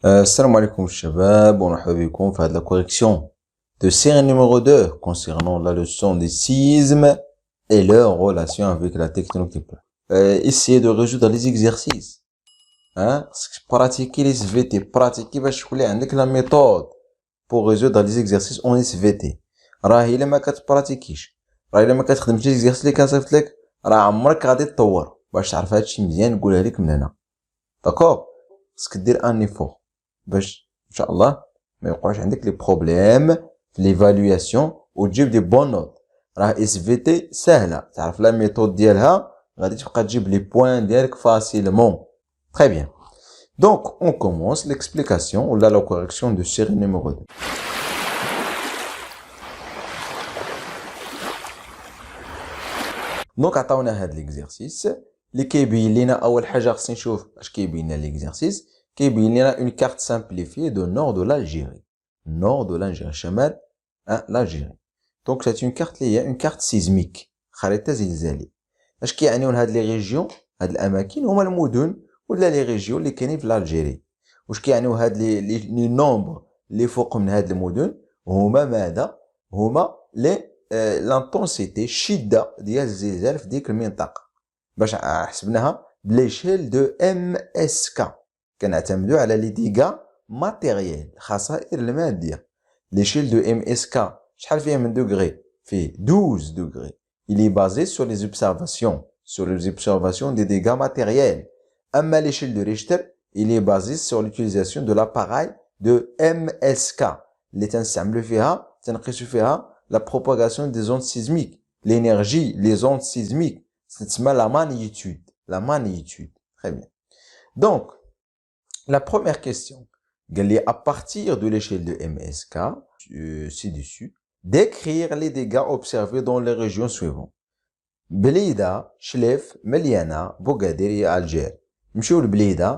Salam alaikum shabab, مرحبا بكم في la correction de série numéro 2 concernant la leçon des séismes et leur relation avec la technotype. Essayez de résoudre les exercices. Hein? Pratiquer les SVT. Pratiquer باش تولي عندك la méthode pour résoudre les exercices en SVT. راه إلا ما كتبراتيكيش، راه إلا ما كتخدمش les exercices اللي كنصيفط لك، راه عمرك غادي تطور. باش تعرف هادشي مزيان نقولها لك من هنا. داكور؟ خصك دير ان ايفور باش ان شاء الله ما يوقعش عندك لي بروبليم في ليفالواسيون وتجيب دي بون نوت. راه اس في تي سهله، تعرف لا ميثود ديالها غادي تبقى تجيب لي بوين ديالك فاسيلمون. Très bien. Donc on commence l'explication ou la correction de série numéro 2. Donc عطاونا هاد l'exercice اللي كيبين لينا اول حاجه خصني نشوف اش كيبين لنا l'exercice. كيبين لنا une carte simplifiée de nord de l'Algérie. Nord de l'Algérie, شمال l'Algérie. Donc c'est une carte اللي هي une carte sismique. خريطة زلزالية. اش كيعنيون هاد لي ريجيون؟ هاد الاماكن هما المدن ولا لي ريجيون اللي كاينين في الجزائر. واش كيعنيو هاد لي نومبر اللي فوق من هاد المدن؟ هما ماذا؟ هما لي لانتونسيتي الشدة ديال الزلزال في ديك المنطقة. باش حسبناها بليشيل دو ام اس كا. كنعتمدوا على لي ديغا ماتيريال، الخسائر الماديه. ليشيل دو ام اس كا شحال فيها من دوغري؟ فيه 12 دوغري. il est basé sur les observations des dégâts matériels. اما ليشيل دو ريشتر il est basé sur l'utilisation de l'appareil de MSK اللي تنستعملوا فيها تنقيسوا فيها la propagation des ondes sismiques, l'énergie, les ondes sismiques. C'est la magnitude. La magnitude. Très bien. Donc, la première question. À partir de l'échelle de MSK, ci-dessus, décrire les dégâts observés dans les régions suivantes. Blida, Chlef, Meliana, Bogadir et Alger. Monsieur le Blida,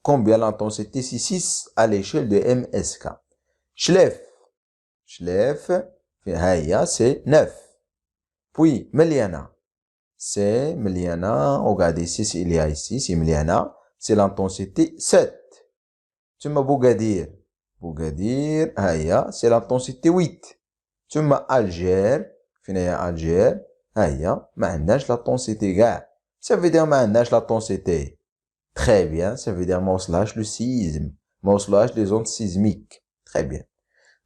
combien l'intensité? C'est 6 à l'échelle de MSK. Chlef, c'est 9. Puis, Meliana. C'est Meliana, regardez ici, il y a ici, c'est Meliana, c'est l'intensité 7. Tu m'as Bougadir, c'est l'intensité 8. Tu m'as Alger, Alger, m'annage l'intensité gars. Ça veut dire m'annage l'intensité. Très bien, ça veut dire morcelage le séisme, morcelage des ondes sismiques. Très bien.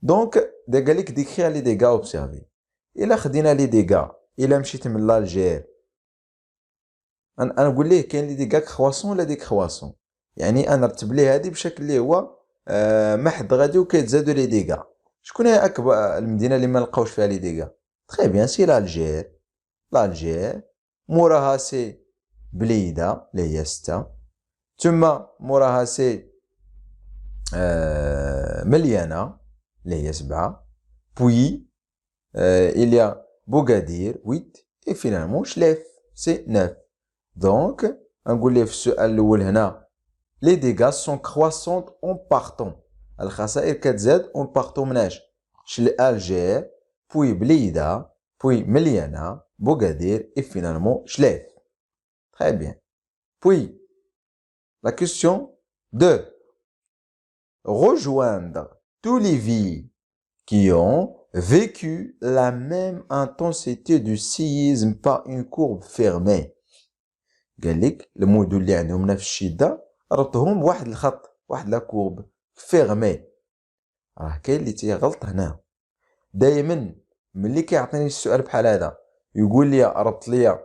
Donc, décrire les dégâts observés. Il a خدينا les dégâts. Il a مشيت من l'Algérie. انا نقول ليه كاين لي ديغا كرواسون ولا ديكرواسون. يعني انا نرتب ليه هذه بشكل اللي هو محد غادي وكيتزادوا لي ديغا. شكون هي اكبر المدينه اللي ما لقاوش فيها لي ديغا؟ تري بيان سي لالجير. موراها سي بليده اللي هي 6. ثم موراها سي مليانه اللي هي 7. بوي إليا بوغادير 8 et finalement شليف سي 9. Donc, نقول ليه في السؤال الأول هنا les dégâts sont croissantes en partant. الخسائر كتزاد en partant مناش؟ Alger, puis Blida, puis Meliana, Bogadir et finalement Chlef. Très bien. Puis, la question 2. Rejoindre tous les villes qui ont vécu la même intensité du séisme par une courbe fermée. قال لك المدن اللي عندهم نفس الشده ربطهم بواحد الخط، واحد لا كورب فيرمي. راه كاين اللي تيغلط هنا. دائما ملي كيعطيني السؤال بحال هذا يقول لي ربط لي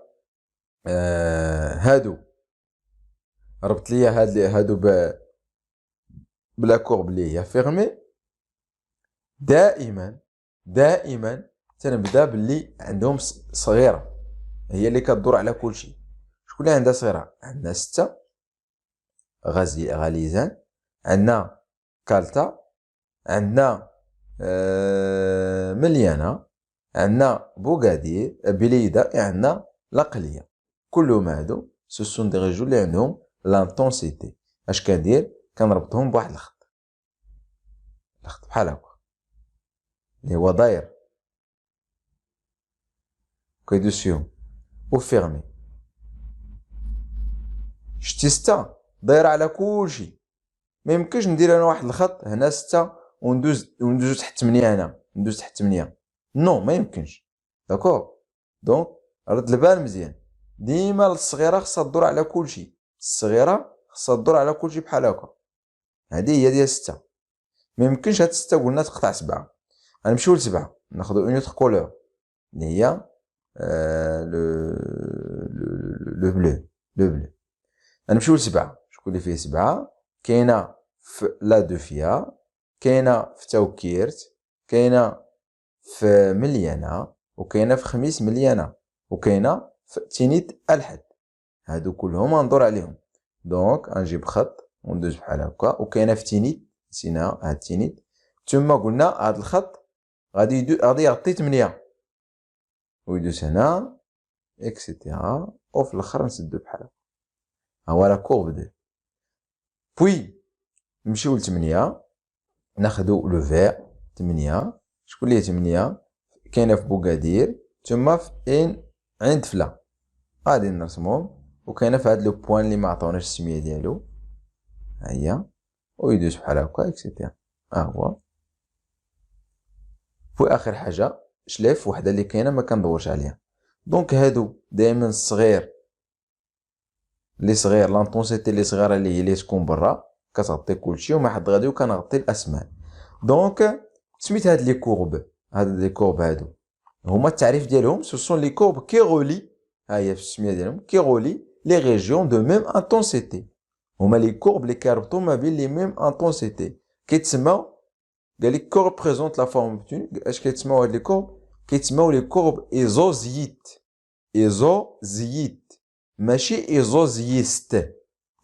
هادو بلا كورب اللي هي فيرمي. دائما تنبدا باللي عندهم صغيره هي اللي كتدور على كل شيء. شكون اللي عندها صغيره؟ عندنا 6 غاليزان، عندنا كالتا، عندنا مليانه، عندنا بوغادير بليده، عندنا لقليه. كلهم هادو سوسون دي ريجون اللي عندهم لانتونسيتي. اش كندير؟ كنربطهم بواحد الخط بحال هكا اللي هو داير كيدوسيهم وفيرمي. شتي 6 دايره على كلشي. ما يمكنش ندير انا واحد الخط هنا 6 وندوز تحت 8 هنا، ندوز تحت 8. نو ما يمكنش. داكور. دونك رد البال مزيان، ديما الصغيره خصها تدور على كلشي، الصغيره خصها تدور على كلشي بحال هكا. هادي هي ديال 6. ما يمكنش هاد 6 قلنا تقطع 7. غنمشيو ل7 ناخدو اون اوتر كولور اللي هي لو بلو. غنمشيو ل7. شكون اللي فيه 7؟ كاينه في لا دو فيها، كاينه في توكيرت، كاينه في مليانه، وكاينه في خميس مليانه، وكاينه في تينيت الحد. هادو كلهم غندور عليهم. دونك غنجيب خط وندوز بحال هكا، وكاينه في تينيت نسينا هاد تينيت. ثم قلنا هاد الخط غادي يغطي 8 ويدوز هنا اكسيتيرا، وفي الاخر نسدو بحال هكا. ها هو لا كورب دو. بوي نمشيو ل 8 ناخدو لو فير 8. شكون اللي 8؟ كاينه في بوغادير، ثم في عند فلا غادي نرسموهم، وكاينه في هاد لو بوين اللي ما عطاوناش السميه ديالو. ها هي ويدوز بحال هكا اكسيتيرا. ها هو. بوي اخر حاجه شلاف وحده اللي كاينه ما كندورش عليها. دونك هادو دائما الصغير اللي صغير لانطونسيتي اللي صغيره اللي تكون برا كتغطي كلشي، وما حد غادي وكنغطي الاسماء. دونك سميت هاد لي كورب. هاد لي كورب هادو هما التعريف ديالهم سو سون لي كورب كي غولي. ها هي في السميه ديالهم كي غولي لي ريجيون دو ميم انطونسيتي. هما لي كورب اللي كيربطو ما بين لي ميم انطونسيتي كيتسماو قال لك كورب بريزونت لا فورم بتونيك. اش كيتسماو هاد لي كورب؟ كيتسماو لي كورب ايزوزيت. ايزوزيت ماشي ايزوزيست.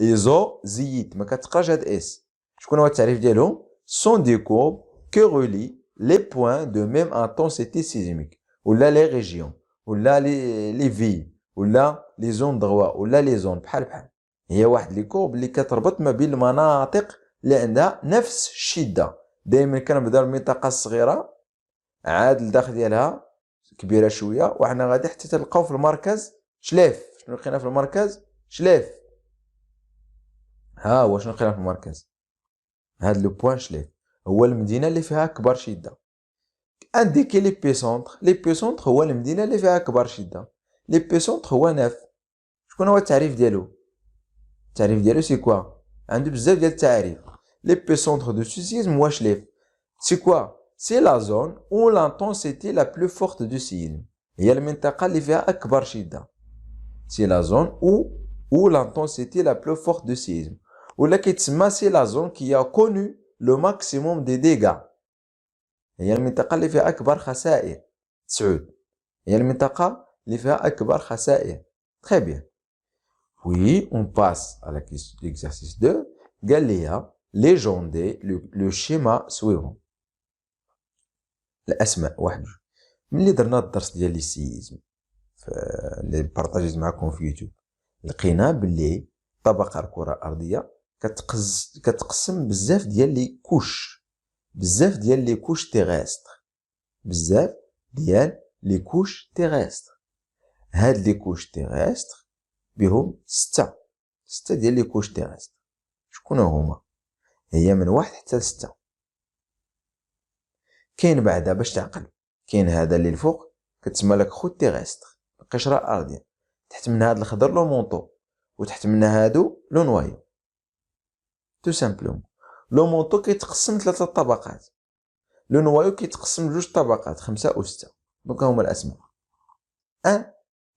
ايزوزيت ما كتقراش هاد اس. شكون هو التعريف ديالهم؟ سون دي كورب كي رولي لي بوين دو ميم انتونسيتي سيزميك، ولا لي ريجيون، ولا لي في، ولا لي زون دغوا، ولا لي زون بحال. هي واحد لي كورب اللي كتربط ما بين المناطق اللي عندها نفس الشده. دائما كنبداو المنطقه الصغيره عاد الداخل ديالها كبيره شويه، وحنا غادي حتى تلقاو في المركز شلاف. شنو لقينا في المركز؟ شلاف. ها هو شنو لقينا في المركز؟ هاد لو بوين شلاف هو المدينه اللي فيها كبر شده. انديكي لي بيسونتر. لي بيسونتر هو المدينه اللي فيها كبر شده. لي بيسونتر هو ناف. شكون هو التعريف ديالو؟ التعريف ديالو سي كوا؟ عنده بزاف ديال التعاريف. لي بيسونتر دو سيزم هو شلاف. سي كوا؟ سي لا زون او لانتونسيتي لا بلو فورت دو سيزم. هي المنطقه اللي فيها اكبر شده. سي لا زون او لانتونسيتي لا بلو فورت دو سيزم. ولا كيتسمى سي لا زون كي ا كونو لو ماكسيموم دي ديغا. هي المنطقه اللي فيها اكبر خسائر. 9 هي المنطقه اللي فيها اكبر خسائر. تري بيان. Oui, on passe à l'exercice 2. قال لي ليجوندي لو شيما سويفون. الاسماء واحد جوج. ملي درنا الدرس ديال لي سيزم اللي بارطاجيت معكم في يوتيوب، لقينا باللي طبقه الكره الارضيه كتقسم بزاف ديال لي كوش، بزاف ديال لي كوش تيغستر، بزاف ديال لي كوش تيغستر. هاد لي كوش تيغستر بهم 6 ديال لي كوش تيغستر. شكون هما؟ هي من 1 حتى 6. كاين بعدا باش تعقل، كاين هذا اللي الفوق كتسمى لك خوت تيغستر، القشره الارضيه. تحت من هذا الخضر لو مونطو، وتحت من هادو لو نوايو. تو سامبلوم لو مونطو كيتقسم 3 طبقات، لو نوايو كيتقسم 2 طبقات 5 و 6. دونك هما الاسماء.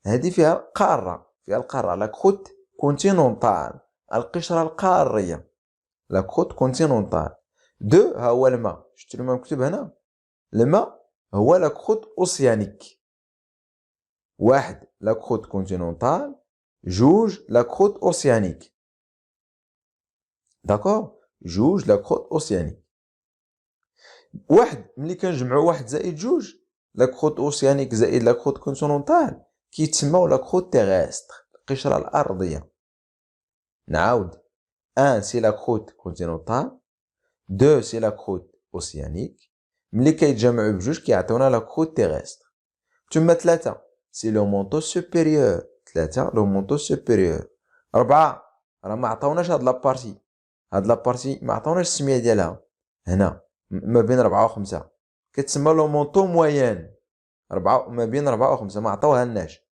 هذه فيها قاره، فيها القاره لا كروت كونتينونتال، القشره القاريه لا كروت كونتينونتال. 2 ها هو الماء. شفتوا الماء مكتوب هنا؟ الماء هو لا كروت اوسيانيك. 1 لا كروت كونتينونتال، 2 لا كروت اوسيانيك. داكور؟ 2 لا كروت اوسيانيك. 1 ملي كنجمعوا 1 زائد 2 لا كروت اوسيانيك زائد لا كروت كونتينونتال كيتسموا لا كروت تيغستر، القشره الارضيه. نعاود 1 سي لا كروت كونتينونتال، 2 سي لا كروت اوسيانيك. ملي كيتجمعوا بجوج كيعطيونا لا كروت تيغستر. ثم 3 سي لو مونطو سوبيريور، 3 لو مونطو سوبيريور. 4 راه ما عطاوناش هاد لابارتي، هاد لابارتي ما عطاوناش السميه ديالها هنا ما بين 4 و 5 كتسمى لو مونطو موين. 4 ما بين 4 و 5 ما عطاوهالناش.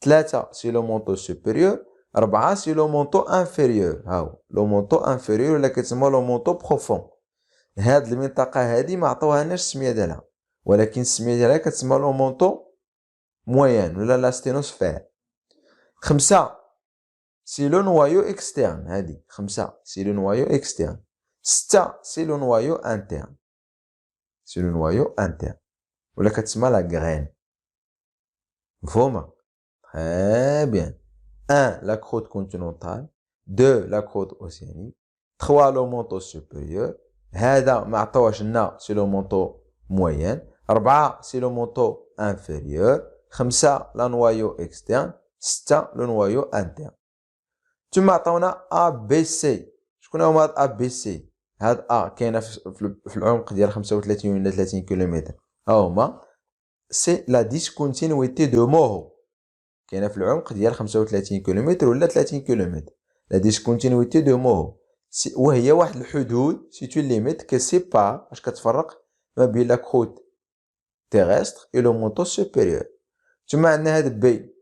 3 سي لو مونطو سوبيريور. 4 سي لو مونطو انفيريور. هاو لو مونطو انفيريور ولا كتسمى لو مونطو بروفون. هاد المنطقه هادي ما عطاوهالناش السميه ديالها ولكن السميه ديالها كتسمى لو مونطو موين ولا لا ستينوسفير. 5 سي لو نوايو اكسترن. هادي 5 سي لو نوايو اكسترن. 6 سي لو نوايو انترن. سي لو نوايو انترن ولا كتسمى لا غرين. مفهومه؟ très bien. 1 la croûte continentale. 2 la croûte océanique. 3 le manteau supérieur. هذا ما عطاوش لنا سي لو مونطو موين. 4 سي لو مونطو انفيريور. 5 لا نوايو اكسترن. 6 لو نوايو انترن. ثم عطاونا ا بي سي. شكون هما هاد ا بي سي؟ هاد ا كاينه في العمق ديال 35 ولا 30 كيلومتر. ها هما سي لا ديسكونتينيتي دو موهو. كاينه في العمق ديال 35 كيلومتر ولا 30 كيلومتر. لا ديسكونتينيتي دو موهو وهي واحد الحدود سيتو ليميت كسيبار اش كتفرق ما بين لا كروت تيرستر اي لو مونطو سوبيريور. ثم عندنا هاد بي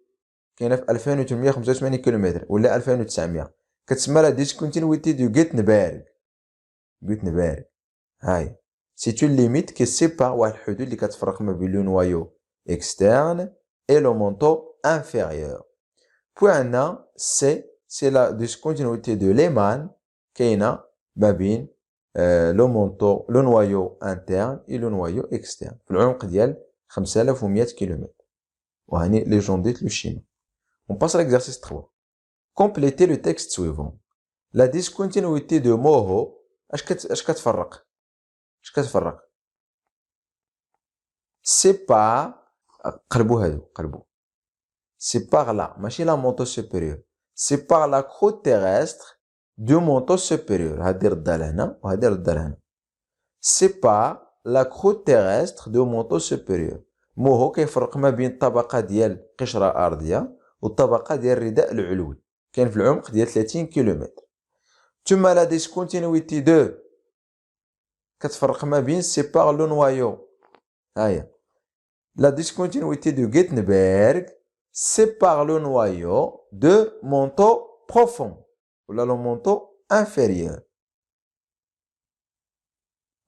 كاينه في 2885 كيلومتر ولا 2900 كتسمى لا ديسكونتينيتي دو غوتنبرغ. غوتنبرغ هاي سيتو ليميت كسيبار واحد الحدود اللي كتفرق ما بين لو نوايو اكسترن اي لو مونطو inférieur. Puis c'est la discontinuité de Lehmann كاينه ما بين لو مونطو لو نوايو انترن اي لو نوايو اكسترن في العمق ديال 5100 كيلومتر. وهاني لي جونديت لو شيما. On passe à l'exercice 3. Complétez le texte suivant. La discontinuité de Moho اش كتفرق؟ اش كتفرق؟ c'est pas قلبوا هادو قلبوا. C'est par là, ماشي la manteau supérieur. C'est par la croûte terrestre du manteau supérieur. هادي ردها لهنا وهادي ردها لهنا. C'est par la croûte terrestre du manteau supérieur. مو هو كيفرق ما بين الطبقة ديال قشرة أرضية والطبقة ديال الرداء العلوي. كاين في العمق ديال 30 كيلومتر. ثم لا ديسكونتينيتي دو كتفرق ما بين c'est par le noyau. هاهي. La discontinuité de Gutenberg sépare le noyau de manteau profond ou le manteau inférieur.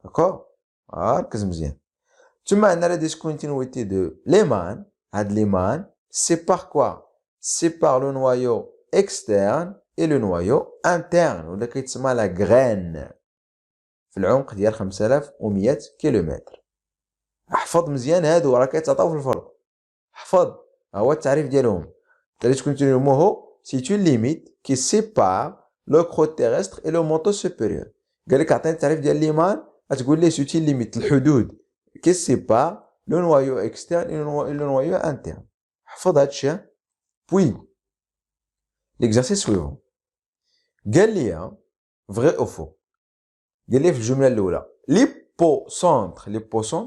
D'accord? ركز مزيان. ثم عندنا la discontinuité de Lehmann. هاد Lehmann sépare quoi? Sépare le noyau externe et le noyau interne ولا كيتسمى la graine في العمق ديال 5100 كيلومتر. احفظ مزيان هادو راه كيتعطاو في الفرض. احفظ ها هو التعريف ديالهم. La discontinuité de Moho c'est une limite qui sépare le croûte terrestre et le manteau supérieur. قال لك عطيني التعريف ديال ليمان غتقول لي c'est une limite الحدود qui sépare le noyau externe et le noyau interne. احفظ هادشي. Puis l'exercice suivant. قال لي vrai ou faux. قال لي في الجملة الأولى l'hypocentre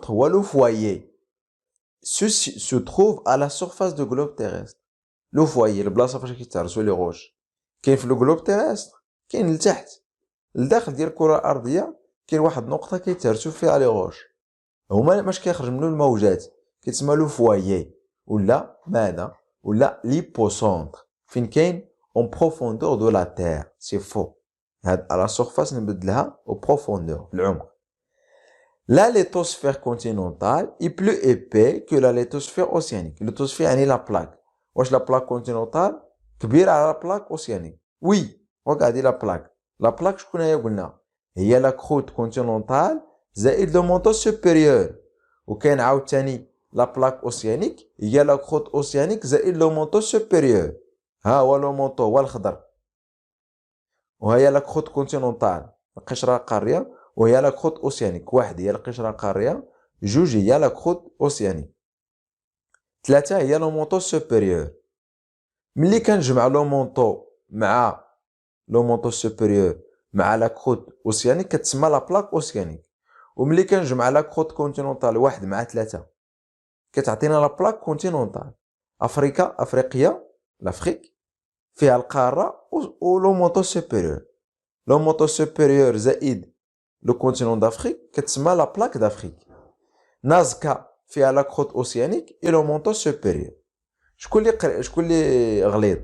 هو le foyer. Ceci se trouve à la surface du globe terrestre. لو فوايي البلاصه فاش كيتهرسوا لي غوش كاين في الجلوب تيرستر كاين لتحت لداخل ديال الكره الارضيه كاين واحد النقطه كيتهرسوا فيها لي غوش هما باش كيخرج منو الموجات كيتسمى لو فوايي ولا ماذا ولا ليبوسونتر فين كاين اون بروفوندور دو لا تير. سي فو هاد على سورفاس نبدلها او بروفوندور في العمق. La lithosphère continentale est plus épais que la lithosphère océanique. Lithosphère يعني la plaque. واش لا بلاك كونتينونتال كبيره على لا بلاك اوسيانيك؟ وي وقع لا بلاك. لا بلاك شكون هي قلنا؟ هي لا كروت كونتينونتال زائد لو مونطو سوبيريور. وكاين عاوتاني لا بلاك اوسيانيك هي لا كروت اوسيانيك زائد لو مونطو سوبيريور. ها هو لو مونطو هو الخضر وهي لا كروت كونتينونتال القشره القاريه وهي لا كروت اوسيانيك. واحد هي القشره القاريه جوج هي لا كروت اوسيانيك 3 هي لو مونطو سوبيريور. ملي كنجمع لو مونطو مع لو مونطو سوبيريور مع لا كروت اوسيانيك كتسمى لا بلاك اوسيانيك. وملي كنجمع لا كروت كونتينونتال واحد مع 3 كتعطينا لا بلاك كونتينونتال. افريقيا لافريك فيها القاره و لو مونطو سوبيريور. le manteau supérieur زائد le continent d'Afrique كتسمى la plaque d'Afrique. Nazca فيها la croûte océanique et le manteau supérieur. شكون اللي غليظ؟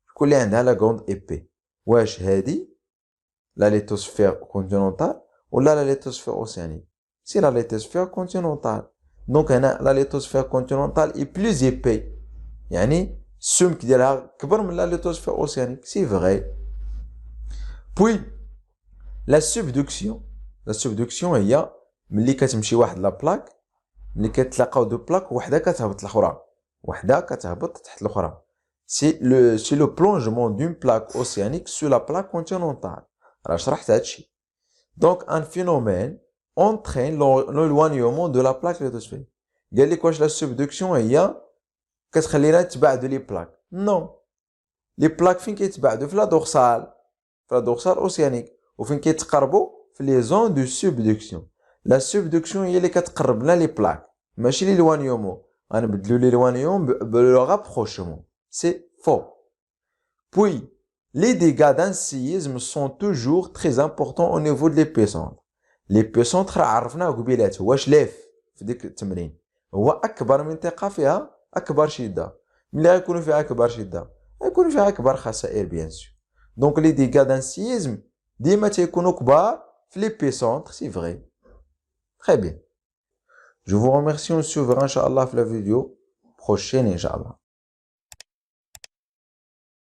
شكون اللي عندها la grande épée؟ واش هادي la lithosphère continentale ولا la lithosphère océanique؟ C'est la lithosphère continentale. Donc هنا la lithosphère continentale est plus épais. يعني السمك ديالها كبر من la lithosphère océanique. C'est vrai. Puis la subduction. La subduction هي ملي كتمشي واحد لا بلاك ملي كتلاقاو دو بلاك وحده كتهبط الاخرى وحده كتهبط تحت الاخرى. C'est le plongement d'une plaque océanique sur la plaque continentale. راه شرحت هادشي. Donc un phénomène entraîne l'éloignement de la plaque lithosphérique. قال لك واش la subduction هي كتخلينا تبعدوا لي بلاك؟ non. لي بلاك فين كيتبعدوا؟ في لا دورسال اوسيانيك. وفين كيتقربوا؟ في لي زون دو سوبدكسيون. لا سوبدكسيون هي اللي كتقرب لنا لي بلاك ماشي ليلوانيومون. غنبدلوا ليلوانيومون بلو رابروشمون. سي فو. Puis les dégâts d'un séisme sont toujours très importants au niveau de l'épicentre. l'épicentre راه عرفناه قبيلات هو شلاف في ديك التمرين. هو اكبر منطقه فيها اكبر شده. ملي غيكونوا فيها اكبر شده غيكونوا فيها اكبر خسائر بيان سور. دونك لي ديغا دان سيزم ديما تيكونوا كبار في l'épicentre. C'est vrai. Très bien. Je vous remercie. On se verra inchallah في la vidéo prochaine inchallah.